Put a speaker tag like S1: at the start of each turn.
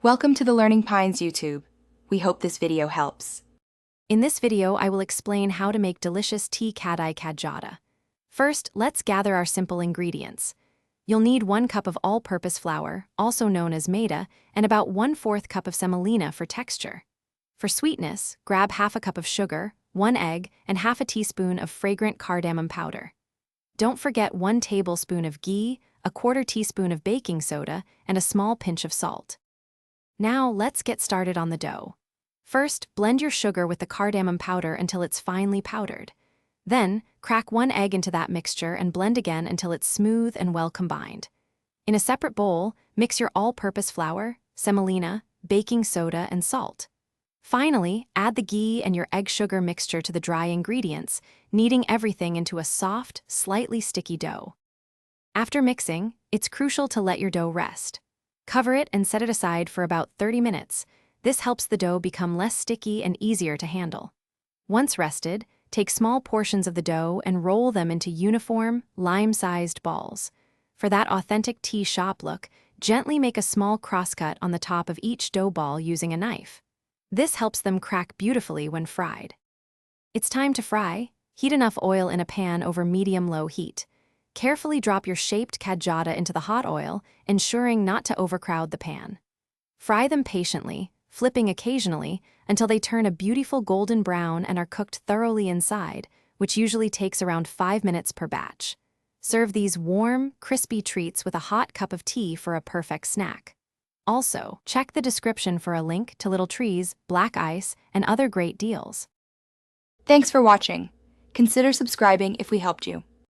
S1: Welcome to the Learning Pines YouTube. We hope this video helps.
S2: In this video, I will explain how to make delicious Tea Kadai Kajada. First, let's gather our simple ingredients. You'll need 1 cup of all-purpose flour, also known as maida, and about 1/4 cup of semolina for texture. For sweetness, grab half a cup of sugar, 1 egg, and half a teaspoon of fragrant cardamom powder. Don't forget 1 tablespoon of ghee, a 1/4 teaspoon of baking soda, and a small pinch of salt. Now let's get started on the dough. First, blend your sugar with the cardamom powder until it's finely powdered. Then, crack 1 egg into that mixture and blend again until it's smooth and well combined. In a separate bowl, mix your all-purpose flour, semolina, baking soda, and salt. Finally, add the ghee and your egg sugar mixture to the dry ingredients, kneading everything into a soft, slightly sticky dough. After mixing, it's crucial to let your dough rest. Cover it and set it aside for about 30 minutes. This helps the dough become less sticky and easier to handle. Once rested, take small portions of the dough and roll them into uniform, lime-sized balls. For that authentic tea shop look, gently make a small crosscut on the top of each dough ball using a knife. This helps them crack beautifully when fried. It's time to fry. Heat enough oil in a pan over medium-low heat. Carefully drop your shaped kajada into the hot oil, ensuring not to overcrowd the pan. Fry them patiently, flipping occasionally, until they turn a beautiful golden brown and are cooked thoroughly inside, which usually takes around 5 minutes per batch. Serve these warm, crispy treats with a hot cup of tea for a perfect snack. Also, check the description for a link to Little Trees, Black Ice, and other great deals.
S1: Thanks for watching. Consider subscribing if we helped you.